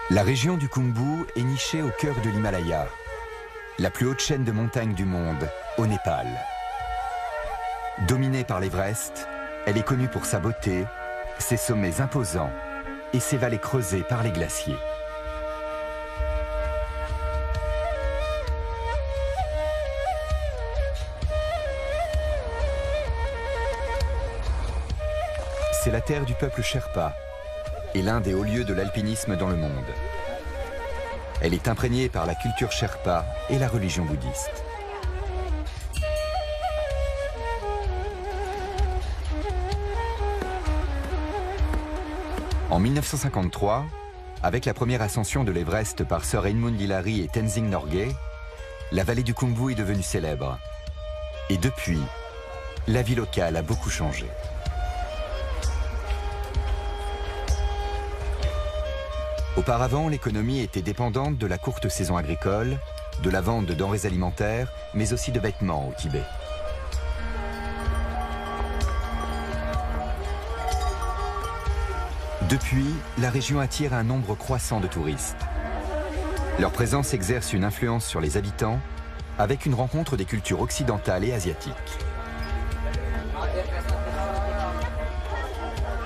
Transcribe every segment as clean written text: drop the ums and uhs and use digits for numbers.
La région du Khumbu est nichée au cœur de l'Himalaya, la plus haute chaîne de montagnes du monde, au Népal. Dominée par l'Everest, elle est connue pour sa beauté, ses sommets imposants et ses vallées creusées par les glaciers. C'est la terre du peuple Sherpa et l'un des hauts lieux de l'alpinisme dans le monde. Elle est imprégnée par la culture Sherpa et la religion bouddhiste. En 1953, avec la première ascension de l'Everest par Sir Edmund Hillary et Tenzing Norgay, la vallée du Khumbu est devenue célèbre. Et depuis, la vie locale a beaucoup changé. Auparavant, l'économie était dépendante de la courte saison agricole, de la vente de denrées alimentaires, mais aussi de vêtements au Tibet. Depuis, la région attire un nombre croissant de touristes. Leur présence exerce une influence sur les habitants, avec une rencontre des cultures occidentales et asiatiques.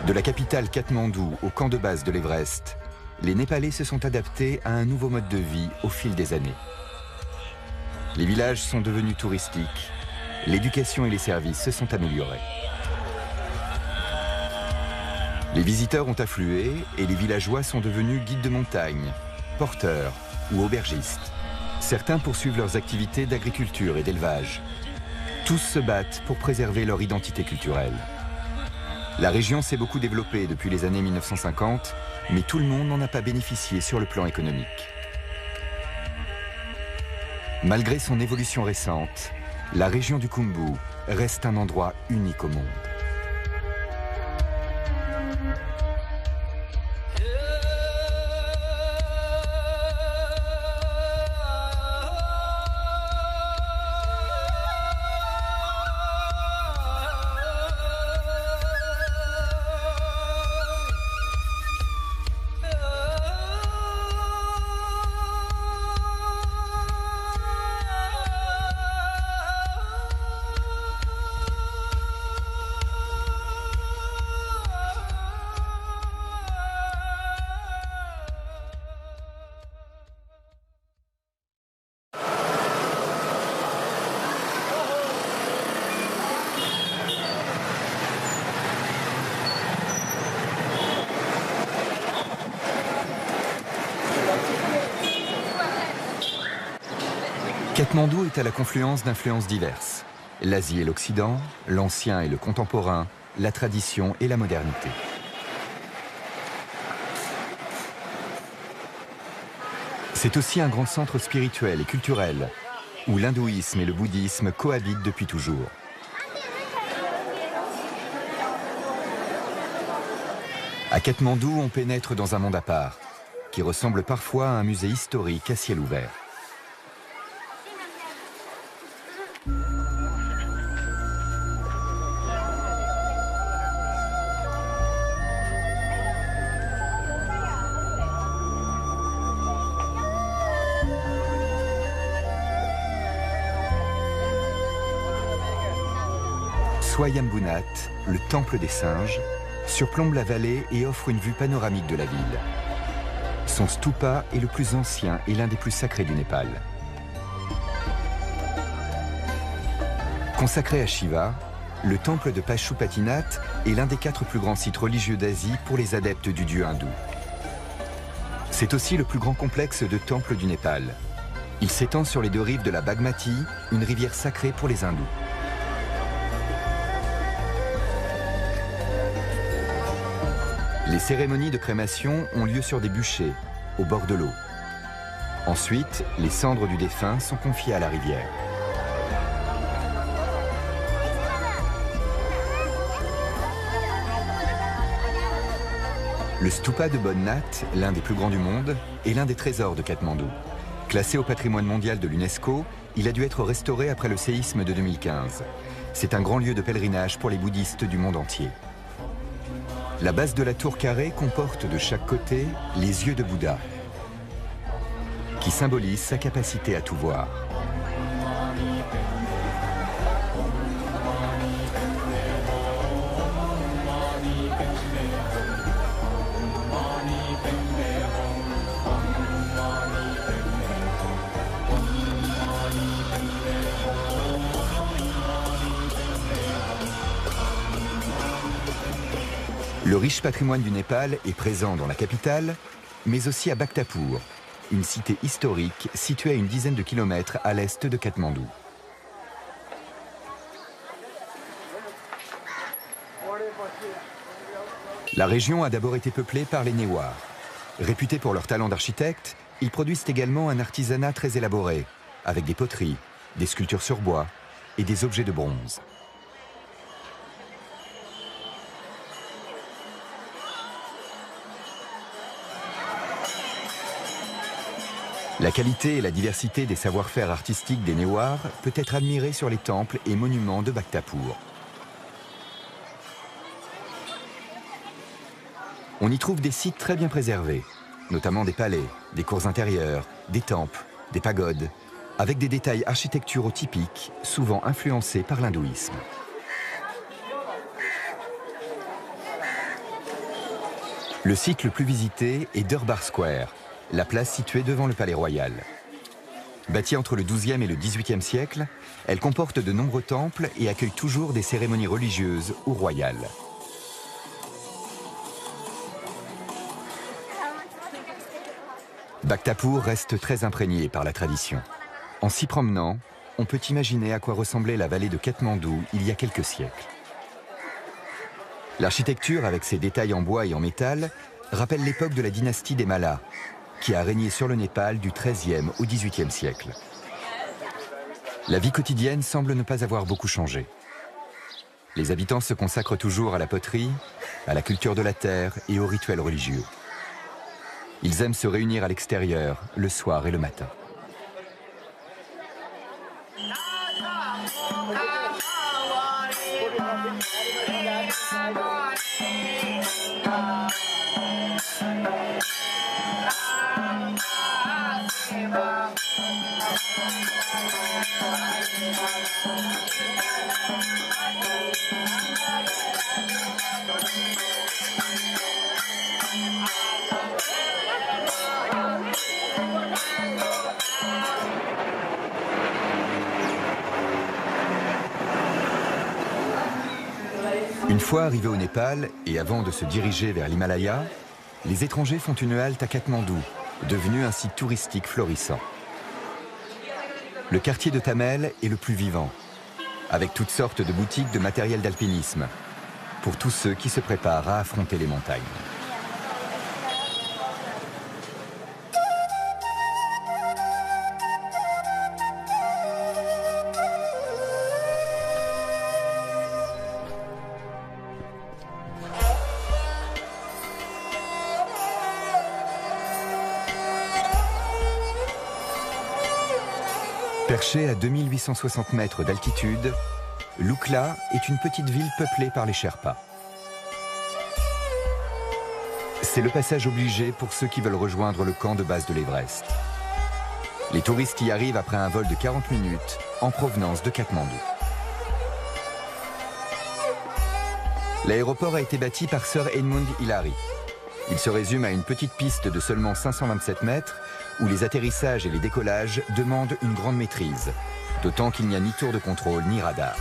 De la capitale Katmandou au camp de base de l'Everest, les Népalais se sont adaptés à un nouveau mode de vie au fil des années. Les villages sont devenus touristiques, l'éducation et les services se sont améliorés. Les visiteurs ont afflué et les villageois sont devenus guides de montagne, porteurs ou aubergistes. Certains poursuivent leurs activités d'agriculture et d'élevage. Tous se battent pour préserver leur identité culturelle. La région s'est beaucoup développée depuis les années 1950, mais tout le monde n'en a pas bénéficié sur le plan économique. Malgré son évolution récente, la région du Khumbu reste un endroit unique au monde. Katmandou est à la confluence d'influences diverses. L'Asie et l'Occident, l'ancien et le contemporain, la tradition et la modernité. C'est aussi un grand centre spirituel et culturel, où l'hindouisme et le bouddhisme cohabitent depuis toujours. À Katmandou, on pénètre dans un monde à part, qui ressemble parfois à un musée historique à ciel ouvert. Swayambunat, le temple des singes, surplombe la vallée et offre une vue panoramique de la ville. Son stupa est le plus ancien et l'un des plus sacrés du Népal. Consacré à Shiva, le temple de Pashupatinath est l'un des 4 plus grands sites religieux d'Asie pour les adeptes du dieu hindou. C'est aussi le plus grand complexe de temples du Népal. Il s'étend sur les 2 rives de la Bagmati, une rivière sacrée pour les hindous. Les cérémonies de crémation ont lieu sur des bûchers, au bord de l'eau. Ensuite, les cendres du défunt sont confiées à la rivière. Le stupa de Bodhnath, l'un des plus grands du monde, est l'un des trésors de Katmandou. Classé au patrimoine mondial de l'UNESCO, il a dû être restauré après le séisme de 2015. C'est un grand lieu de pèlerinage pour les bouddhistes du monde entier. La base de la tour carrée comporte de chaque côté les yeux de Bouddha. qui symbolise sa capacité à tout voir. Le riche patrimoine du Népal est présent dans la capitale, mais aussi à Bhaktapur, une cité historique située à une dizaine de kilomètres à l'est de Katmandou. La région a d'abord été peuplée par les Newars. Réputés pour leur talent d'architectes, ils produisent également un artisanat très élaboré, avec des poteries, des sculptures sur bois et des objets de bronze. La qualité et la diversité des savoir-faire artistiques des Newars peut être admirée sur les temples et monuments de Bhaktapur. On y trouve des sites très bien préservés, notamment des palais, des cours intérieures, des temples, des pagodes, avec des détails architecturaux typiques, souvent influencés par l'hindouisme. Le site le plus visité est Durbar Square, la place située devant le palais royal. Bâtie entre le XIIe et le XVIIIe siècle, elle comporte de nombreux temples et accueille toujours des cérémonies religieuses ou royales. Bhaktapur reste très imprégné par la tradition. En s'y promenant, on peut imaginer à quoi ressemblait la vallée de Katmandou il y a quelques siècles. L'architecture, avec ses détails en bois et en métal, rappelle l'époque de la dynastie des Mallas, qui a régné sur le Népal du XIIIe au XVIIIe siècle. La vie quotidienne semble ne pas avoir beaucoup changé. Les habitants se consacrent toujours à la poterie, à la culture de la terre et aux rituels religieux. Ils aiment se réunir à l'extérieur, le soir et le matin. Une fois arrivés au Népal et avant de se diriger vers l'Himalaya, les étrangers font une halte à Katmandou, devenu un site touristique florissant. Le quartier de Thamel est le plus vivant, avec toutes sortes de boutiques de matériel d'alpinisme, pour tous ceux qui se préparent à affronter les montagnes. Perchée à 2860 mètres d'altitude, Lukla est une petite ville peuplée par les Sherpas. C'est le passage obligé pour ceux qui veulent rejoindre le camp de base de l'Everest. Les touristes y arrivent après un vol de 40 minutes en provenance de Katmandou. L'aéroport a été bâti par Sir Edmund Hillary. Il se résume à une petite piste de seulement 527 mètres où les atterrissages et les décollages demandent une grande maîtrise, d'autant qu'il n'y a ni tour de contrôle ni radar.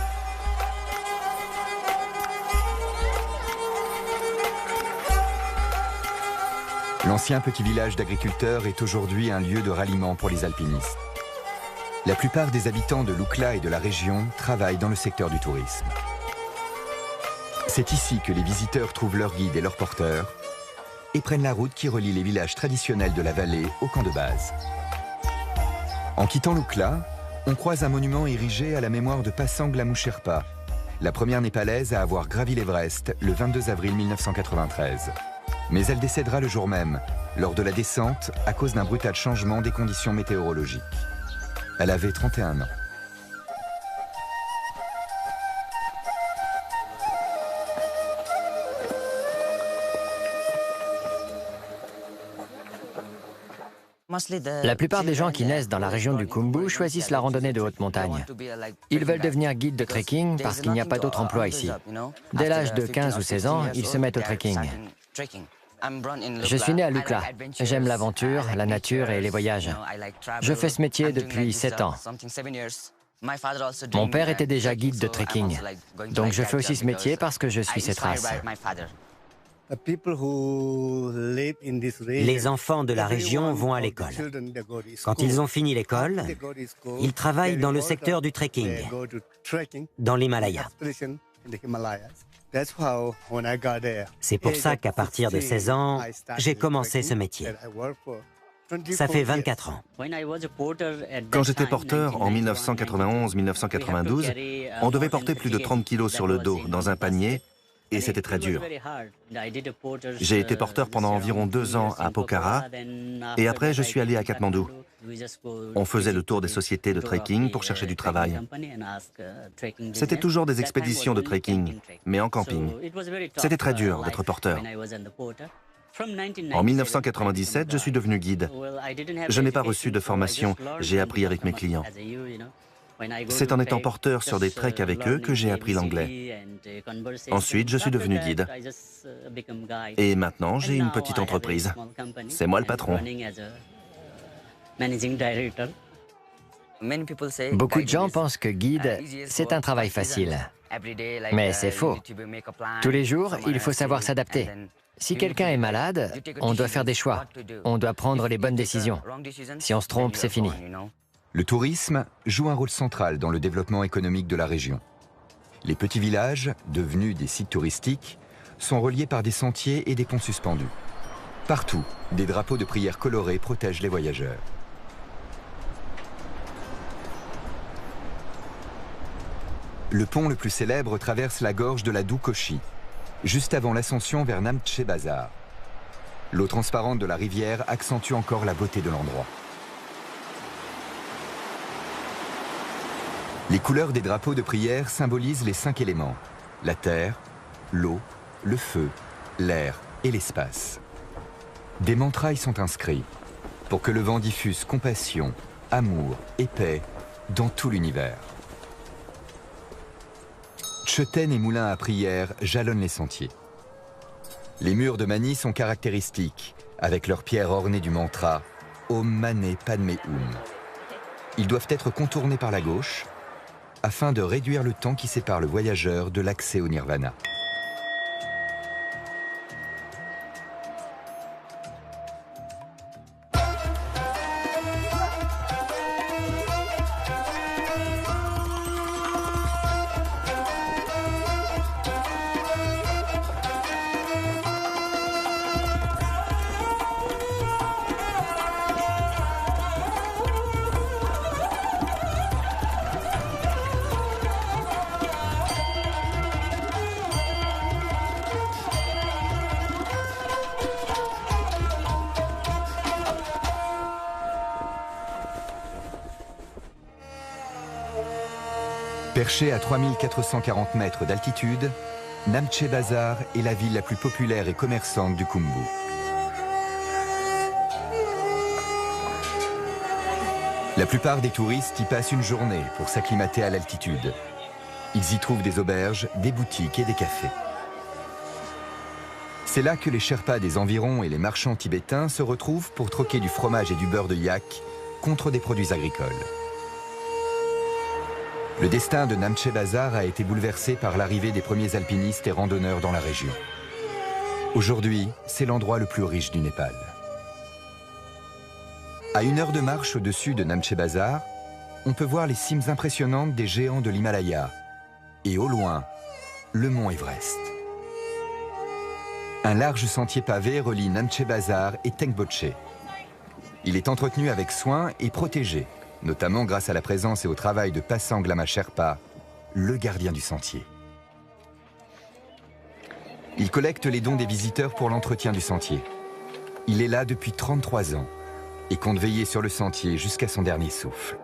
L'ancien petit village d'agriculteurs est aujourd'hui un lieu de ralliement pour les alpinistes. La plupart des habitants de Lukla et de la région travaillent dans le secteur du tourisme. C'est ici que les visiteurs trouvent leurs guides et leurs porteurs et prennent la route qui relie les villages traditionnels de la vallée au camp de base. En quittant Lukla, on croise un monument érigé à la mémoire de Pasang Lamou Sherpa, la première népalaise à avoir gravi l'Everest le 22 avril 1993. Mais elle décédera le jour même, lors de la descente, à cause d'un brutal changement des conditions météorologiques. Elle avait 31 ans. La plupart des gens qui naissent dans la région du Khumbu choisissent la randonnée de haute montagne. Ils veulent devenir guides de trekking parce qu'il n'y a pas d'autre emploi ici. Dès l'âge de 15 ou 16 ans, ils se mettent au trekking. Je suis né à Lukla. J'aime l'aventure, la nature et les voyages. Je fais ce métier depuis 7 ans. Mon père était déjà guide de trekking. Donc je fais aussi ce métier parce que je suis cette race. Les enfants de la région vont à l'école. Quand ils ont fini l'école, ils travaillent dans le secteur du trekking, dans l'Himalaya. C'est pour ça qu'à partir de 16 ans, j'ai commencé ce métier. Ça fait 24 ans. Quand j'étais porteur, en 1991-1992, on devait porter plus de 30 kilos sur le dos dans un panier et c'était très dur. J'ai été porteur pendant environ 2 ans à Pokhara et après je suis allé à Katmandou. On faisait le tour des sociétés de trekking pour chercher du travail. C'était toujours des expéditions de trekking, mais en camping. C'était très dur d'être porteur. En 1997, je suis devenu guide. Je n'ai pas reçu de formation, j'ai appris avec mes clients. C'est en étant porteur sur des treks avec eux que j'ai appris l'anglais. Ensuite, je suis devenu guide. Et maintenant, j'ai une petite entreprise. C'est moi le patron. Beaucoup de gens pensent que guide, c'est un travail facile. Mais c'est faux. Tous les jours, il faut savoir s'adapter. Si quelqu'un est malade, on doit faire des choix. On doit prendre les bonnes décisions. Si on se trompe, c'est fini. Le tourisme joue un rôle central dans le développement économique de la région. Les petits villages, devenus des sites touristiques, sont reliés par des sentiers et des ponts suspendus. Partout, des drapeaux de prière colorés protègent les voyageurs. Le pont le plus célèbre traverse la gorge de la Doukoshi, juste avant l'ascension vers Namche Bazar. L'eau transparente de la rivière accentue encore la beauté de l'endroit. Les couleurs des drapeaux de prière symbolisent les 5 éléments: la terre, l'eau, le feu, l'air et l'espace. Des mantras y sont inscrits pour que le vent diffuse compassion, amour et paix dans tout l'univers. Chetaines et moulins à prière jalonnent les sentiers. Les murs de Mani sont caractéristiques, avec leurs pierres ornées du mantra Om Mane Padme Hum. Ils doivent être contournés par la gauche, afin de réduire le temps qui sépare le voyageur de l'accès au nirvana. Perché à 3440 mètres d'altitude, Namche Bazar est la ville la plus populaire et commerçante du Khumbu. La plupart des touristes y passent une journée pour s'acclimater à l'altitude. Ils y trouvent des auberges, des boutiques et des cafés. C'est là que les Sherpas des environs et les marchands tibétains se retrouvent pour troquer du fromage et du beurre de yak contre des produits agricoles. Le destin de Namche Bazar a été bouleversé par l'arrivée des premiers alpinistes et randonneurs dans la région. Aujourd'hui, c'est l'endroit le plus riche du Népal. À 1 heure de marche au-dessus de Namche Bazar, on peut voir les cimes impressionnantes des géants de l'Himalaya. Et au loin, le mont Everest. Un large sentier pavé relie Namche Bazar et Tengboche. Il est entretenu avec soin et protégé, notamment grâce à la présence et au travail de Pasang Lama Sherpa, le gardien du sentier. Il collecte les dons des visiteurs pour l'entretien du sentier. Il est là depuis 33 ans et compte veiller sur le sentier jusqu'à son dernier souffle.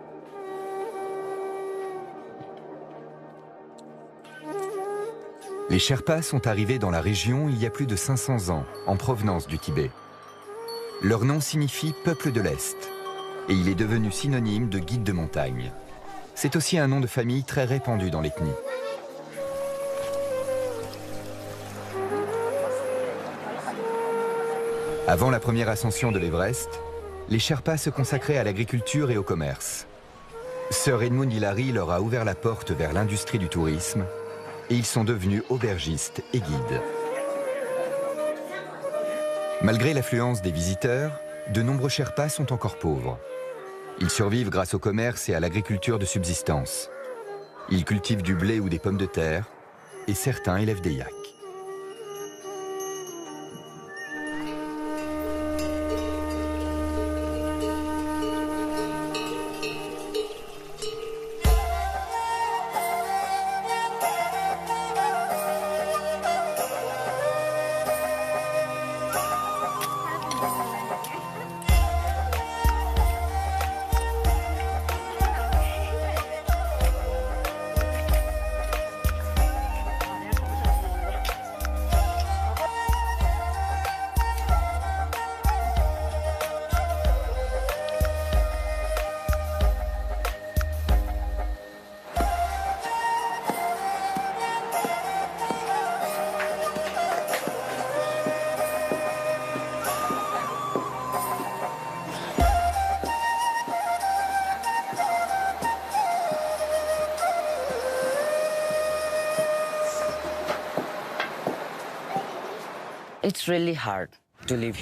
Les Sherpas sont arrivés dans la région il y a plus de 500 ans, en provenance du Tibet. Leur nom signifie « peuple de l'Est » et il est devenu synonyme de guide de montagne. C'est aussi un nom de famille très répandu dans l'ethnie. Avant la première ascension de l'Everest, les Sherpas se consacraient à l'agriculture et au commerce. Sir Edmund Hillary leur a ouvert la porte vers l'industrie du tourisme et ils sont devenus aubergistes et guides. Malgré l'affluence des visiteurs, de nombreux Sherpas sont encore pauvres. Ils survivent grâce au commerce et à l'agriculture de subsistance. Ils cultivent du blé ou des pommes de terre et certains élèvent des yaks.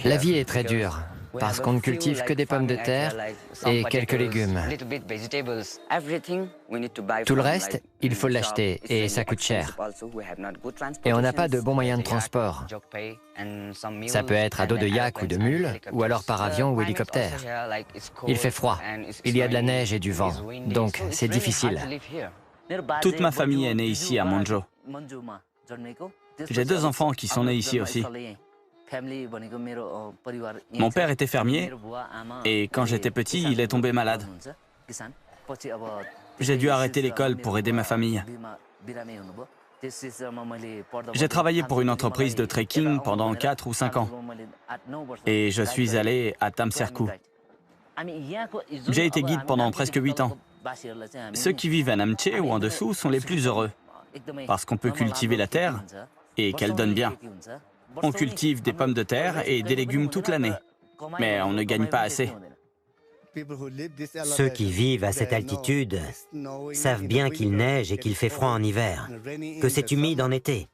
La vie est très dure, parce qu'on ne cultive que des pommes de terre et quelques légumes. Tout le reste, il faut l'acheter et ça coûte cher. Et on n'a pas de bons moyens de transport. Ça peut être à dos de yak ou de mule, ou alors par avion ou hélicoptère. Il fait froid, il y a de la neige et du vent, donc c'est difficile. Toute ma famille est née ici à Monjo. J'ai 2 enfants qui sont nés ici aussi. Mon père était fermier et quand j'étais petit, il est tombé malade. J'ai dû arrêter l'école pour aider ma famille. J'ai travaillé pour une entreprise de trekking pendant 4 ou 5 ans et je suis allé à Tamserku. J'ai été guide pendant presque 8 ans. Ceux qui vivent à Namche ou en dessous sont les plus heureux parce qu'on peut cultiver la terre et qu'elle donne bien. On cultive des pommes de terre et des légumes toute l'année, mais on ne gagne pas assez. Ceux qui vivent à cette altitude savent bien qu'il neige et qu'il fait froid en hiver, que c'est humide en été,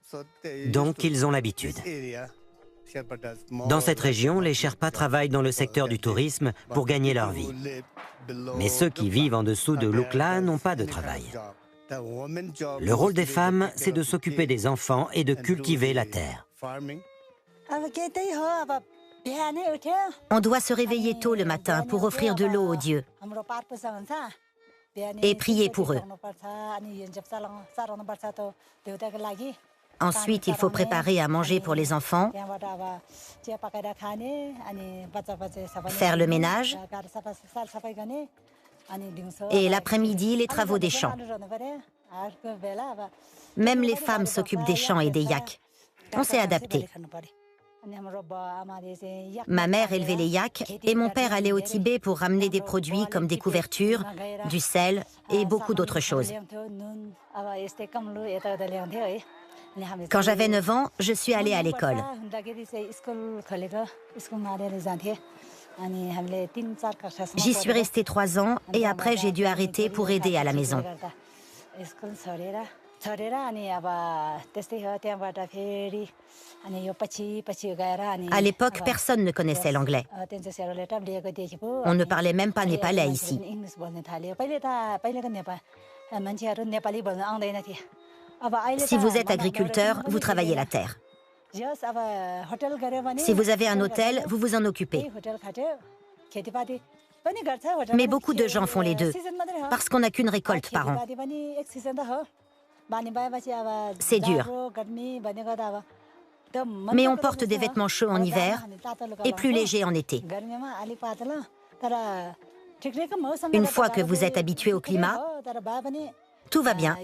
donc ils ont l'habitude. Dans cette région, les Sherpas travaillent dans le secteur du tourisme pour gagner leur vie. Mais ceux qui vivent en dessous de Lukla n'ont pas de travail. Le rôle des femmes, c'est de s'occuper des enfants et de cultiver la terre. On doit se réveiller tôt le matin pour offrir de l'eau aux dieux et prier pour eux. Ensuite, il faut préparer à manger pour les enfants, faire le ménage et l'après-midi, les travaux des champs. Même les femmes s'occupent des champs et des yaks. On s'est adapté. Ma mère élevait les yaks et mon père allait au Tibet pour ramener des produits comme des couvertures, du sel et beaucoup d'autres choses. Quand j'avais 9 ans, je suis allée à l'école. J'y suis restée 3 ans et après j'ai dû arrêter pour aider à la maison. À l'époque, personne ne connaissait l'anglais. On ne parlait même pas népalais ici. Si vous êtes agriculteur, vous travaillez la terre. Si vous avez un hôtel, vous vous en occupez. Mais beaucoup de gens font les deux, parce qu'on n'a qu'une récolte par an. C'est dur. Mais on porte des vêtements chauds en hiver et plus légers en été. Une fois que vous êtes habitué au climat, tout va bien.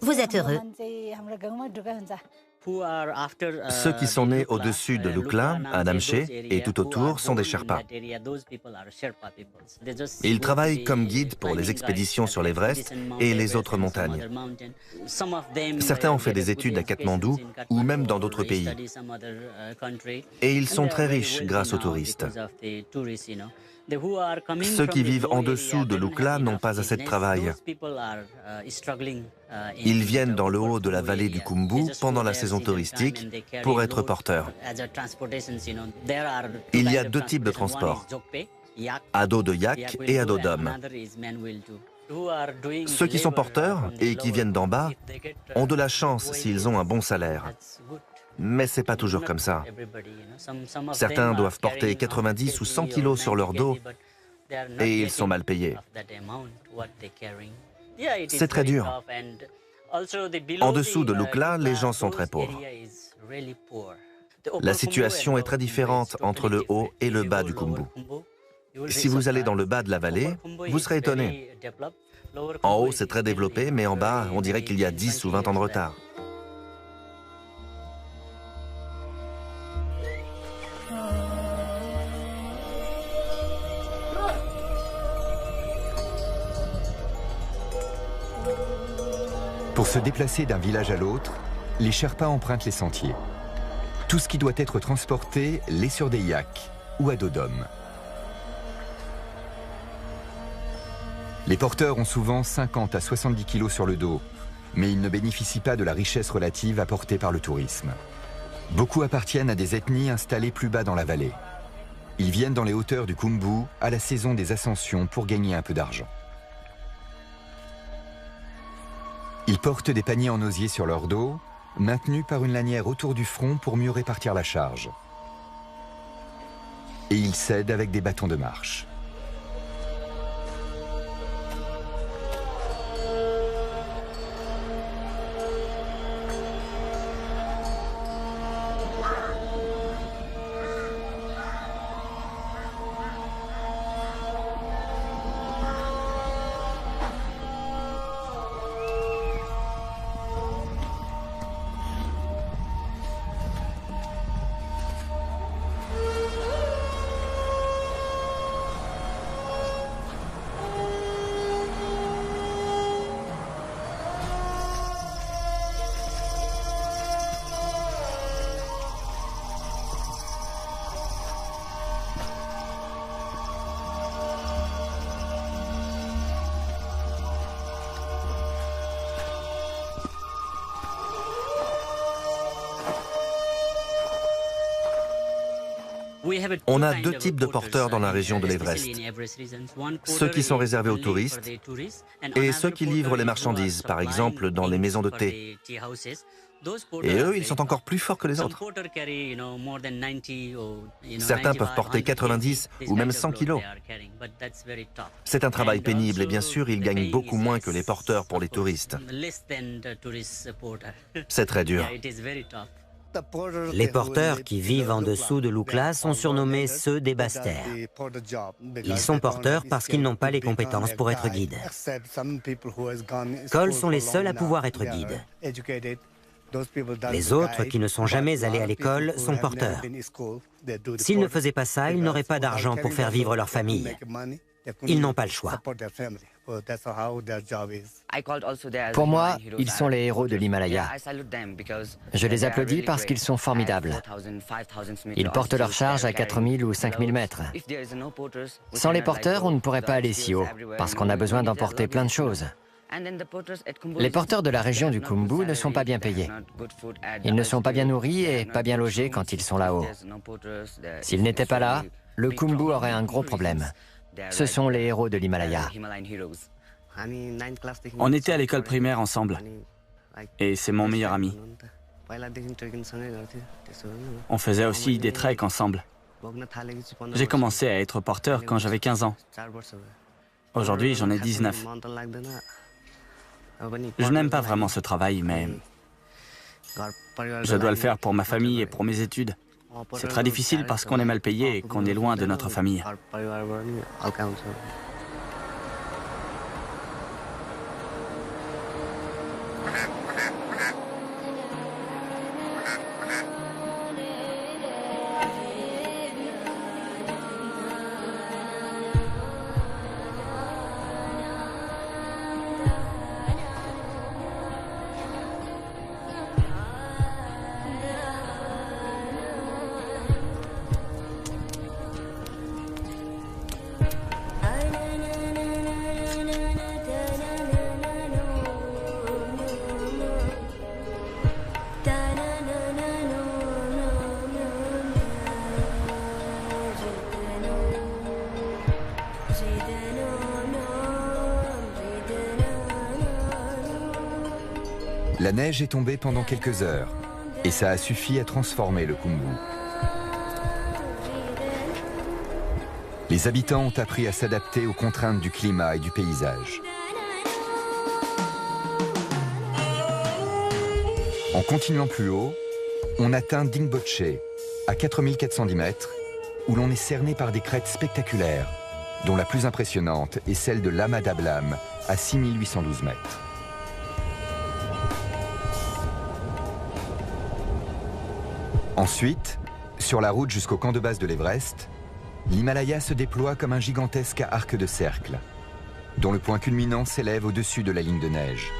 Vous êtes heureux. Ceux qui sont nés au-dessus de Lukla, à Namche et tout autour sont des Sherpas. Ils travaillent comme guides pour les expéditions sur l'Everest et les autres montagnes. Certains ont fait des études à Katmandou ou même dans d'autres pays. Et ils sont très riches grâce aux touristes. Ceux qui vivent en dessous de Lukla n'ont pas assez de travail. Ils viennent dans le haut de la vallée du Khumbu pendant la saison touristique pour être porteurs. Il y a deux types de transport, à dos de yak et à dos d'homme. Ceux qui sont porteurs et qui viennent d'en bas ont de la chance s'ils ont un bon salaire. Mais c'est pas toujours comme ça. Certains doivent porter 90 ou 100 kilos sur leur dos et ils sont mal payés. C'est très dur. En dessous de Lukla, les gens sont très pauvres. La situation est très différente entre le haut et le bas du Khumbu. Si vous allez dans le bas de la vallée, vous serez étonné. En haut, c'est très développé, mais en bas, on dirait qu'il y a 10 ou 20 ans de retard. Pour se déplacer d'un village à l'autre, les Sherpas empruntent les sentiers. Tout ce qui doit être transporté l'est sur des yaks ou à dos d'homme. Les porteurs ont souvent 50 à 70 kilos sur le dos, mais ils ne bénéficient pas de la richesse relative apportée par le tourisme. Beaucoup appartiennent à des ethnies installées plus bas dans la vallée. Ils viennent dans les hauteurs du Khumbu à la saison des ascensions pour gagner un peu d'argent. Ils portent des paniers en osier sur leur dos, maintenus par une lanière autour du front pour mieux répartir la charge. Et ils s'aident avec des bâtons de marche. On a deux types de porteurs dans la région de l'Everest. Ceux qui sont réservés aux touristes et ceux qui livrent les marchandises, par exemple dans les maisons de thé. Et eux, ils sont encore plus forts que les autres. Certains peuvent porter 90 ou même 100 kilos. C'est un travail pénible et bien sûr, ils gagnent beaucoup moins que les porteurs pour les touristes. C'est très dur. Les porteurs qui vivent en dessous de Lukla sont surnommés ceux des basses terres. Ils sont porteurs parce qu'ils n'ont pas les compétences pour être guides. Cole sont les seuls à pouvoir être guides. Les autres qui ne sont jamais allés à l'école sont porteurs. S'ils ne faisaient pas ça, ils n'auraient pas d'argent pour faire vivre leur famille. Ils n'ont pas le choix. Pour moi, ils sont les héros de l'Himalaya. Je les applaudis parce qu'ils sont formidables. Ils portent leur charge à 4000 ou 5000 mètres. Sans les porteurs, on ne pourrait pas aller si haut, parce qu'on a besoin d'emporter plein de choses. Les porteurs de la région du Khumbu ne sont pas bien payés. Ils ne sont pas bien nourris et pas bien logés quand ils sont là-haut. S'ils n'étaient pas là, le Khumbu aurait un gros problème. Ce sont les héros de l'Himalaya. On était à l'école primaire ensemble. Et c'est mon meilleur ami. On faisait aussi des treks ensemble. J'ai commencé à être porteur quand j'avais 15 ans. Aujourd'hui, j'en ai 19. Je n'aime pas vraiment ce travail, mais je dois le faire pour ma famille et pour mes études. C'est très difficile parce qu'on est mal payé et qu'on est loin de notre famille. La neige est tombée pendant quelques heures et ça a suffi à transformer le Khumbu. Les habitants ont appris à s'adapter aux contraintes du climat et du paysage. En continuant plus haut, on atteint Dingboche, à 4410 mètres, où l'on est cerné par des crêtes spectaculaires, dont la plus impressionnante est celle de Lama Dablam, à 6812 mètres. Ensuite, sur la route jusqu'au camp de base de l'Everest, l'Himalaya se déploie comme un gigantesque arc de cercle, dont le point culminant s'élève au-dessus de la ligne de neige.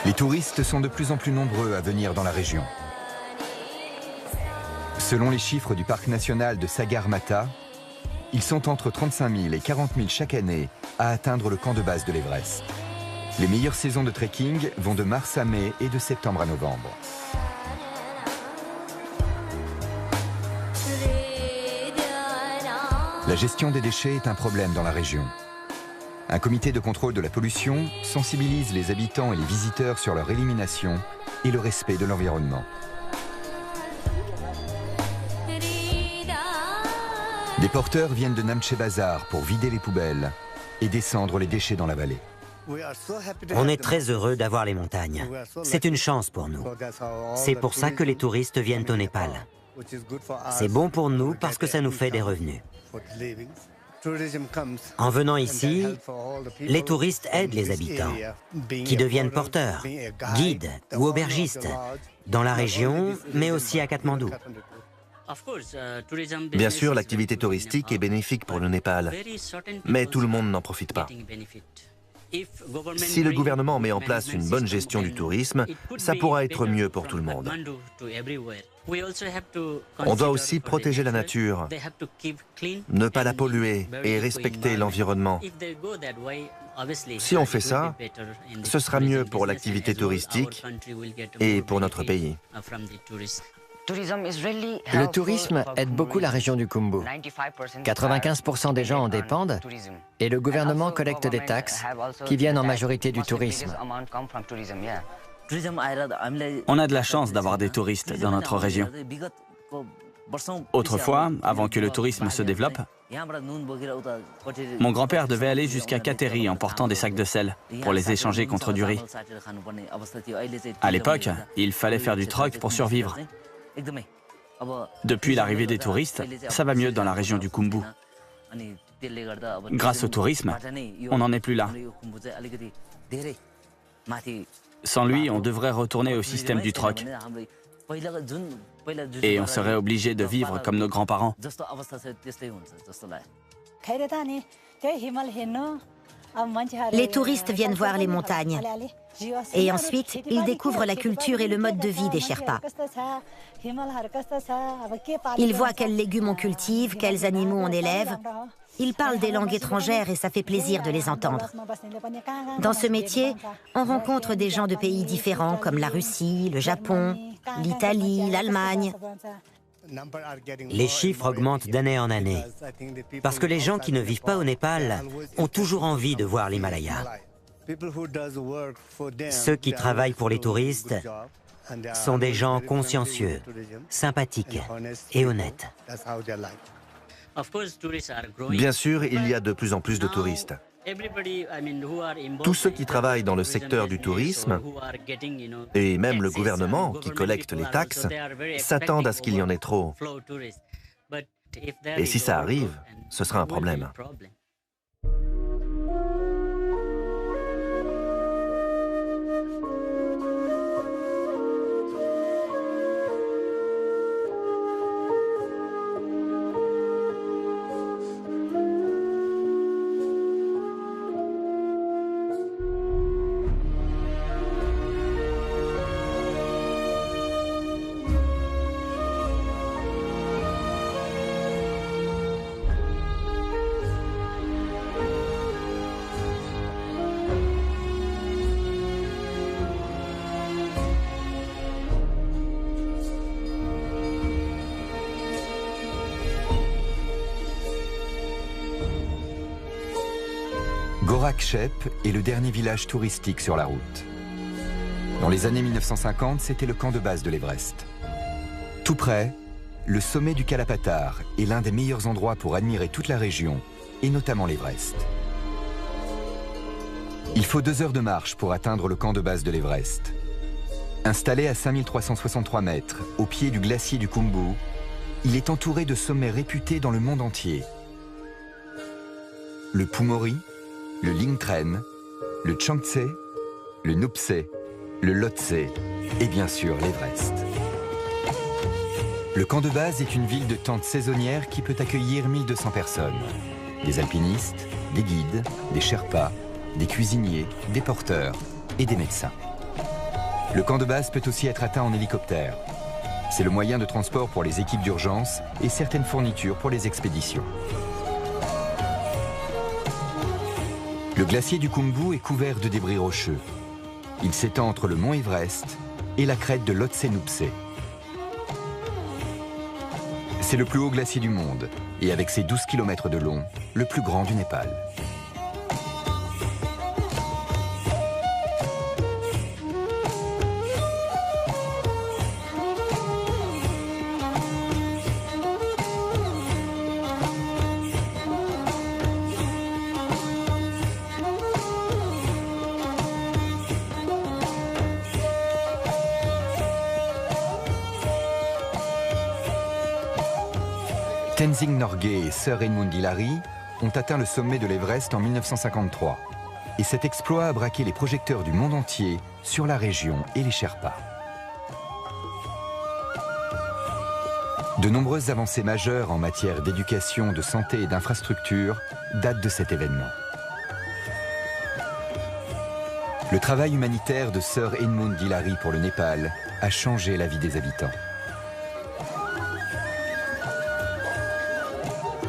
Les touristes sont de plus en plus nombreux à venir dans la région. Selon les chiffres du parc national de Sagarmatha, ils sont entre 35 000 et 40 000 chaque année à atteindre le camp de base de l'Everest. Les meilleures saisons de trekking vont de mars à mai et de septembre à novembre. La gestion des déchets est un problème dans la région. Un comité de contrôle de la pollution sensibilise les habitants et les visiteurs sur leur élimination et le respect de l'environnement. Des porteurs viennent de Namche Bazar pour vider les poubelles et descendre les déchets dans la vallée. On est très heureux d'avoir les montagnes. C'est une chance pour nous. C'est pour ça que les touristes viennent au Népal. C'est bon pour nous parce que ça nous fait des revenus. En venant ici, les touristes aident les habitants, qui deviennent porteurs, guides ou aubergistes, dans la région, mais aussi à Katmandou. Bien sûr, l'activité touristique est bénéfique pour le Népal, mais tout le monde n'en profite pas. Si le gouvernement met en place une bonne gestion du tourisme, ça pourra être mieux pour tout le monde. On doit aussi protéger la nature, ne pas la polluer et respecter l'environnement. Si on fait ça, ce sera mieux pour l'activité touristique et pour notre pays. Le tourisme aide beaucoup la région du Khumbu. 95% des gens en dépendent et le gouvernement collecte des taxes qui viennent en majorité du tourisme. On a de la chance d'avoir des touristes dans notre région. Autrefois, avant que le tourisme se développe, mon grand-père devait aller jusqu'à Kateri en portant des sacs de sel pour les échanger contre du riz. À l'époque, il fallait faire du troc pour survivre. Depuis l'arrivée des touristes, ça va mieux dans la région du Khumbu. Grâce au tourisme, on n'en est plus là. Sans lui, on devrait retourner au système du troc. Et on serait obligé de vivre comme nos grands-parents. Les touristes viennent voir les montagnes. Et ensuite, ils découvrent la culture et le mode de vie des Sherpas. Ils voient quels légumes on cultive, quels animaux on élève. Ils parlent des langues étrangères et ça fait plaisir de les entendre. Dans ce métier, on rencontre des gens de pays différents comme la Russie, le Japon, l'Italie, l'Allemagne. Les chiffres augmentent d'année en année, parce que les gens qui ne vivent pas au Népal ont toujours envie de voir l'Himalaya. Ceux qui travaillent pour les touristes sont des gens consciencieux, sympathiques et honnêtes. Bien sûr, il y a de plus en plus de touristes. Tous ceux qui travaillent dans le secteur du tourisme, et même le gouvernement qui collecte les taxes, s'attendent à ce qu'il y en ait trop. Et si ça arrive, ce sera un problème. Gorakchep est le dernier village touristique sur la route. Dans les années 1950, c'était le camp de base de l'Everest. Tout près, le sommet du Kalapatar est l'un des meilleurs endroits pour admirer toute la région, et notamment l'Everest. Il faut 2 heures de marche pour atteindre le camp de base de l'Everest. Installé à 5363 mètres, au pied du glacier du Khumbu, il est entouré de sommets réputés dans le monde entier. Le Pumori, le Lingtren, le Changtse, le Nuptse, le Lhotse et bien sûr l'Everest. Le camp de base est une ville de tente saisonnière qui peut accueillir 1200 personnes. Des alpinistes, des guides, des Sherpas, des cuisiniers, des porteurs et des médecins. Le camp de base peut aussi être atteint en hélicoptère. C'est le moyen de transport pour les équipes d'urgence et certaines fournitures pour les expéditions. Le glacier du Khumbu est couvert de débris rocheux. Il s'étend entre le mont Everest et la crête de Lhotse Nuptse. C'est le plus haut glacier du monde et avec ses 12 km de long, le plus grand du Népal. Tenzing Norgay et Sir Edmund Hillary ont atteint le sommet de l'Everest en 1953. Et cet exploit a braqué les projecteurs du monde entier sur la région et les Sherpas. De nombreuses avancées majeures en matière d'éducation, de santé et d'infrastructures datent de cet événement. Le travail humanitaire de Sir Edmund Hillary pour le Népal a changé la vie des habitants.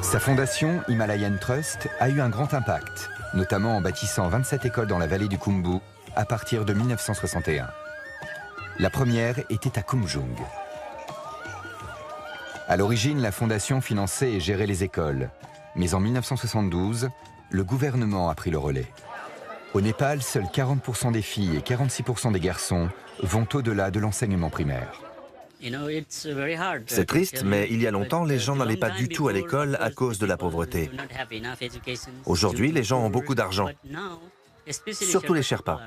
Sa fondation, Himalayan Trust, a eu un grand impact, notamment en bâtissant 27 écoles dans la vallée du Khumbu à partir de 1961. La première était à Kumjung. À l'origine, la fondation finançait et gérait les écoles, mais en 1972, le gouvernement a pris le relais. Au Népal, seuls 40% des filles et 46% des garçons vont au-delà de l'enseignement primaire. C'est triste, mais il y a longtemps, les gens n'allaient pas du tout à l'école à cause de la pauvreté. Aujourd'hui, les gens ont beaucoup d'argent, surtout les Sherpas.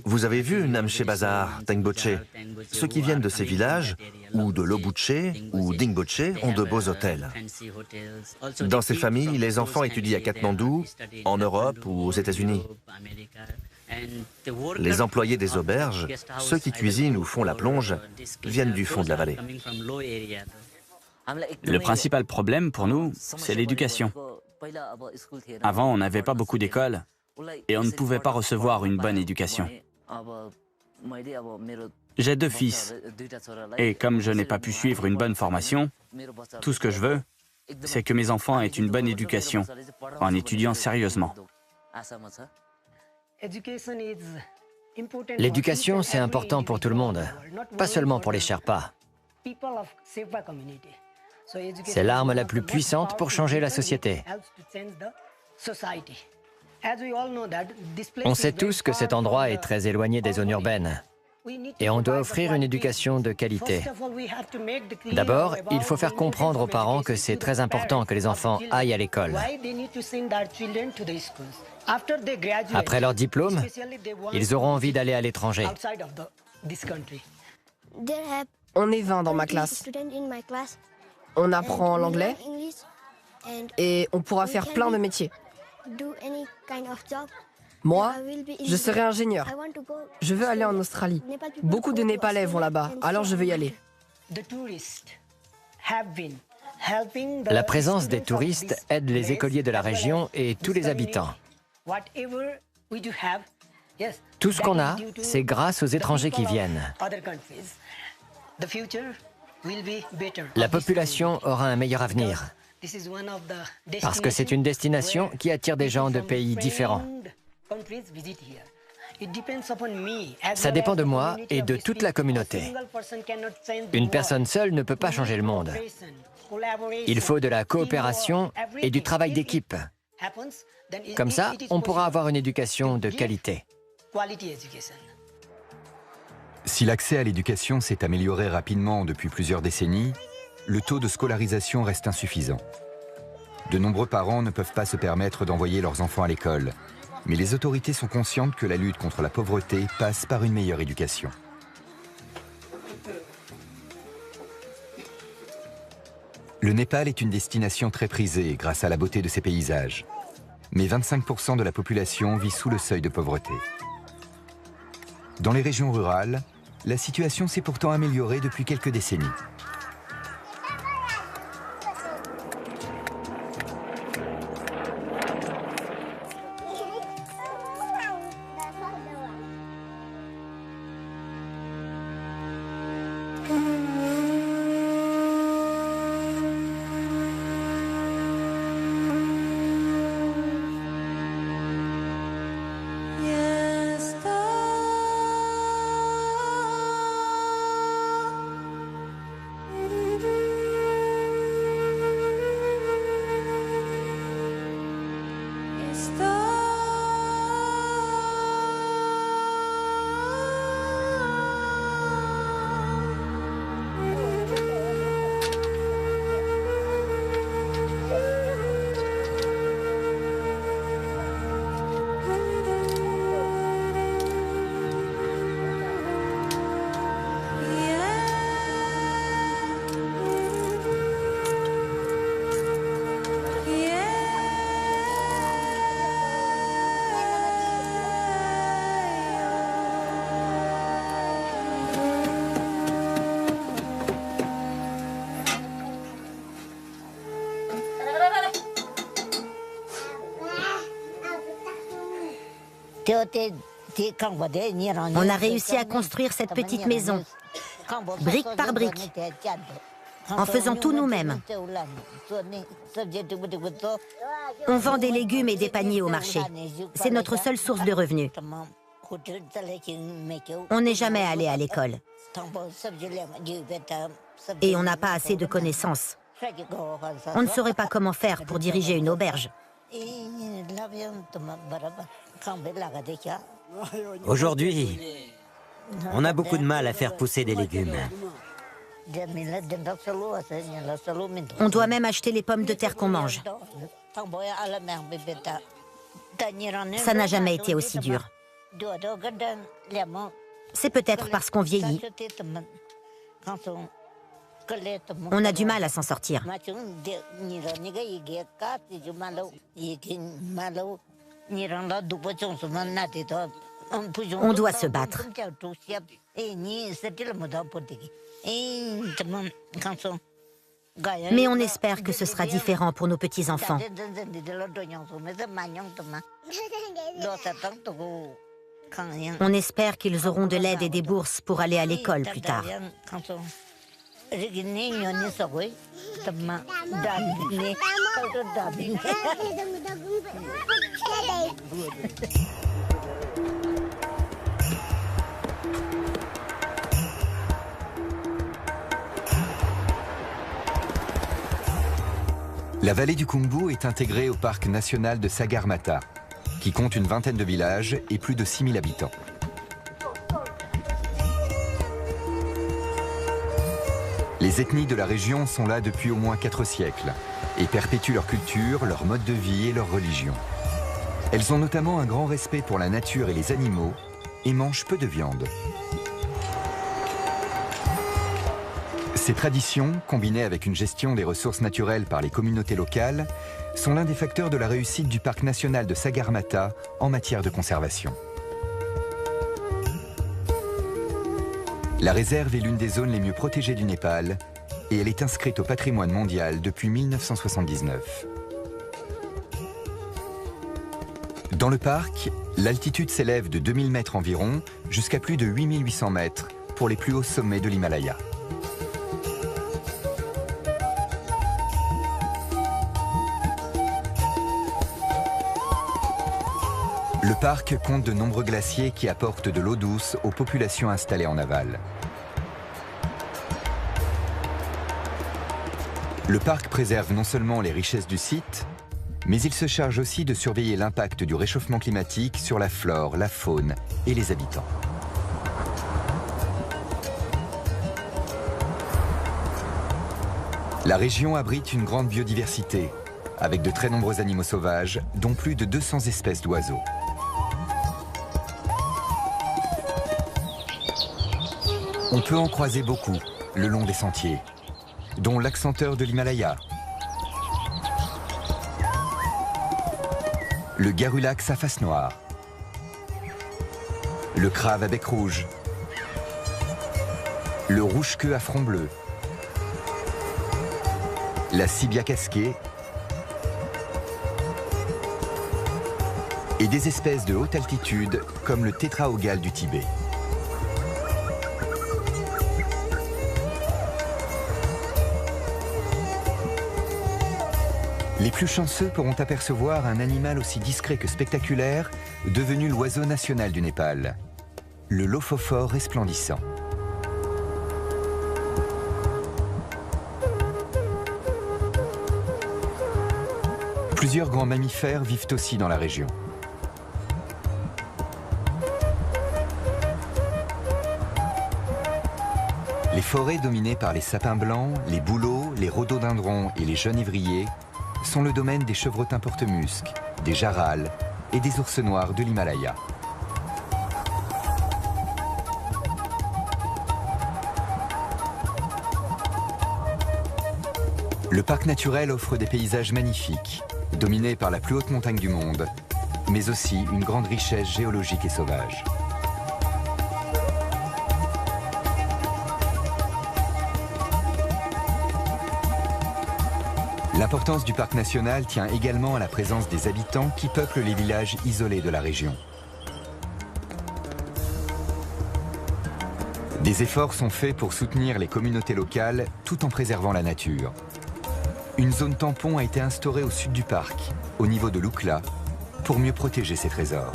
Vous avez vu Namche Bazar, Tengboche. Ceux qui viennent de ces villages, ou de Lobutche, ou Dingboche, ont de beaux hôtels. Dans ces familles, les enfants étudient à Katmandou, en Europe ou aux États-Unis. Les employés des auberges, ceux qui cuisinent ou font la plonge, viennent du fond de la vallée. Le principal problème pour nous, c'est l'éducation. Avant, on n'avait pas beaucoup d'écoles et on ne pouvait pas recevoir une bonne éducation. J'ai 2 fils et comme je n'ai pas pu suivre une bonne formation, tout ce que je veux, c'est que mes enfants aient une bonne éducation en étudiant sérieusement. L'éducation, c'est important pour tout le monde, pas seulement pour les Sherpas. C'est l'arme la plus puissante pour changer la société. On sait tous que cet endroit est très éloigné des zones urbaines et on doit offrir une éducation de qualité. D'abord, il faut faire comprendre aux parents que c'est très important que les enfants aillent à l'école. Après leur diplôme, ils auront envie d'aller à l'étranger. On est 20 dans ma classe. On apprend l'anglais et on pourra faire plein de métiers. Moi, je serai ingénieur. Je veux aller en Australie. Beaucoup de Népalais vont là-bas, alors je veux y aller. La présence des touristes aide les écoliers de la région et tous les habitants. Tout ce qu'on a, c'est grâce aux étrangers qui viennent. La population aura un meilleur avenir, parce que c'est une destination qui attire des gens de pays différents. Ça dépend de moi et de toute la communauté. Une personne seule ne peut pas changer le monde. Il faut de la coopération et du travail d'équipe. Comme ça, on pourra avoir une éducation de qualité. Si l'accès à l'éducation s'est amélioré rapidement depuis plusieurs décennies, le taux de scolarisation reste insuffisant. De nombreux parents ne peuvent pas se permettre d'envoyer leurs enfants à l'école, mais les autorités sont conscientes que la lutte contre la pauvreté passe par une meilleure éducation. Le Népal est une destination très prisée grâce à la beauté de ses paysages. Mais 25% de la population vit sous le seuil de pauvreté. Dans les régions rurales, la situation s'est pourtant améliorée depuis quelques décennies. On a réussi à construire cette petite maison, brique par brique, en faisant tout nous-mêmes. On vend des légumes et des paniers au marché. C'est notre seule source de revenus. On n'est jamais allé à l'école. Et on n'a pas assez de connaissances. On ne saurait pas comment faire pour diriger une auberge. Aujourd'hui, on a beaucoup de mal à faire pousser des légumes. On doit même acheter les pommes de terre qu'on mange. Ça n'a jamais été aussi dur. C'est peut-être parce qu'on vieillit. On a du mal à s'en sortir. On doit se battre. Mais on espère que ce sera différent pour nos petits-enfants. On espère qu'ils auront de l'aide et des bourses pour aller à l'école plus tard. La vallée du Khumbu est intégrée au parc national de Sagarmatha, qui compte une vingtaine de villages et plus de 6000 habitants. Les ethnies de la région sont là depuis au moins 4 siècles et perpétuent leur culture, leur mode de vie et leur religion. Elles ont notamment un grand respect pour la nature et les animaux et mangent peu de viande. Ces traditions, combinées avec une gestion des ressources naturelles par les communautés locales, sont l'un des facteurs de la réussite du parc national de Sagarmatha en matière de conservation. La réserve est l'une des zones les mieux protégées du Népal et elle est inscrite au patrimoine mondial depuis 1979. Dans le parc, l'altitude s'élève de 2000 mètres environ jusqu'à plus de 8800 mètres pour les plus hauts sommets de l'Himalaya. Le parc compte de nombreux glaciers qui apportent de l'eau douce aux populations installées en aval. Le parc préserve non seulement les richesses du site, mais il se charge aussi de surveiller l'impact du réchauffement climatique sur la flore, la faune et les habitants. La région abrite une grande biodiversité, avec de très nombreux animaux sauvages, dont plus de 200 espèces d'oiseaux. On peut en croiser beaucoup le long des sentiers, dont l'accenteur de l'Himalaya, le garrulax à face noire, le crave à bec rouge, le rouge-queue à front bleu, la cibia casquée et des espèces de haute altitude comme le tétraogale du Tibet. Les plus chanceux pourront apercevoir un animal aussi discret que spectaculaire, devenu l'oiseau national du Népal, le lophophore resplendissant. Plusieurs grands mammifères vivent aussi dans la région. Les forêts dominées par les sapins blancs, les bouleaux, les rhododendrons et les genèvriers sont le domaine des chevrotins porte-musques, des jarrals et des ours noirs de l'Himalaya. Le parc naturel offre des paysages magnifiques, dominés par la plus haute montagne du monde, mais aussi une grande richesse géologique et sauvage. L'importance du parc national tient également à la présence des habitants qui peuplent les villages isolés de la région. Des efforts sont faits pour soutenir les communautés locales tout en préservant la nature. Une zone tampon a été instaurée au sud du parc, au niveau de l'Oukla, pour mieux protéger ses trésors.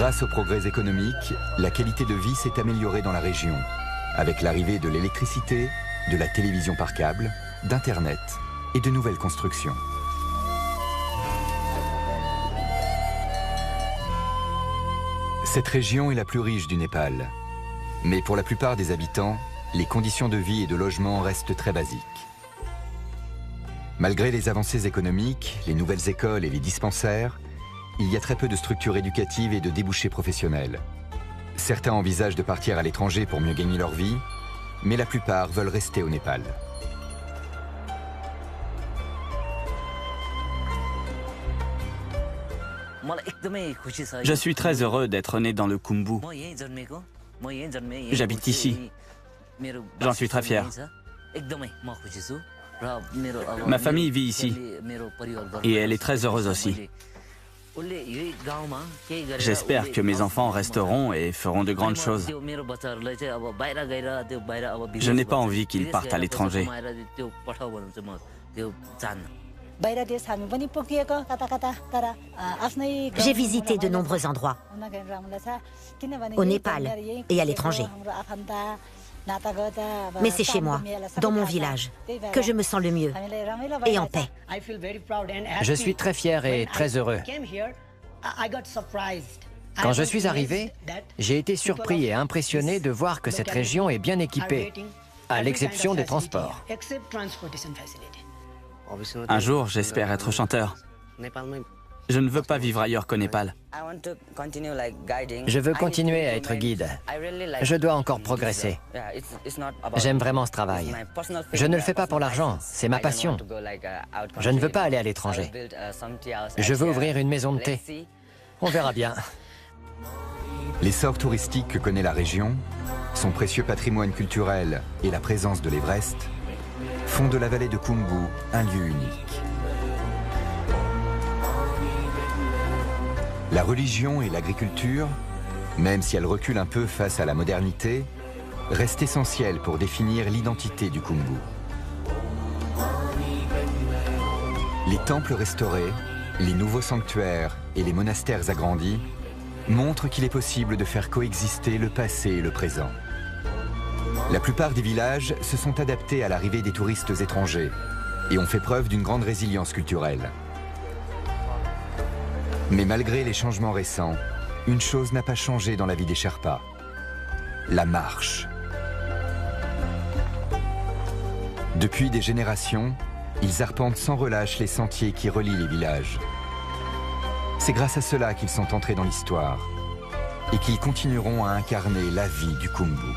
Grâce aux progrès économiques, la qualité de vie s'est améliorée dans la région, avec l'arrivée de l'électricité, de la télévision par câble, d'Internet et de nouvelles constructions. Cette région est la plus riche du Népal. Mais pour la plupart des habitants, les conditions de vie et de logement restent très basiques. Malgré les avancées économiques, les nouvelles écoles et les dispensaires, il y a très peu de structures éducatives et de débouchés professionnels. Certains envisagent de partir à l'étranger pour mieux gagner leur vie, mais la plupart veulent rester au Népal. Je suis très heureux d'être né dans le Khumbu. J'habite ici. J'en suis très fier. Ma famille vit ici et elle est très heureuse aussi. J'espère que mes enfants resteront et feront de grandes choses. Je n'ai pas envie qu'ils partent à l'étranger. J'ai visité de nombreux endroits, au Népal et à l'étranger. Mais c'est chez moi, dans mon village, que je me sens le mieux et en paix. Je suis très fier et très heureux. Quand je suis arrivé, j'ai été surpris et impressionné de voir que cette région est bien équipée, à l'exception des transports. Un jour, j'espère être chanteur. Je ne veux pas vivre ailleurs qu'au Népal. Je veux continuer à être guide. Je dois encore progresser. J'aime vraiment ce travail. Je ne le fais pas pour l'argent, c'est ma passion. Je ne veux pas aller à l'étranger. Je veux ouvrir une maison de thé. On verra bien. L'essor touristique que connaît la région, son précieux patrimoine culturel et la présence de l'Everest font de la vallée de Khumbu un lieu unique. La religion et l'agriculture, même si elles reculent un peu face à la modernité, restent essentielles pour définir l'identité du Khumbu. Les temples restaurés, les nouveaux sanctuaires et les monastères agrandis montrent qu'il est possible de faire coexister le passé et le présent. La plupart des villages se sont adaptés à l'arrivée des touristes étrangers et ont fait preuve d'une grande résilience culturelle. Mais malgré les changements récents, une chose n'a pas changé dans la vie des Sherpas: la marche. Depuis des générations, ils arpentent sans relâche les sentiers qui relient les villages. C'est grâce à cela qu'ils sont entrés dans l'histoire et qu'ils continueront à incarner la vie du Khumbu.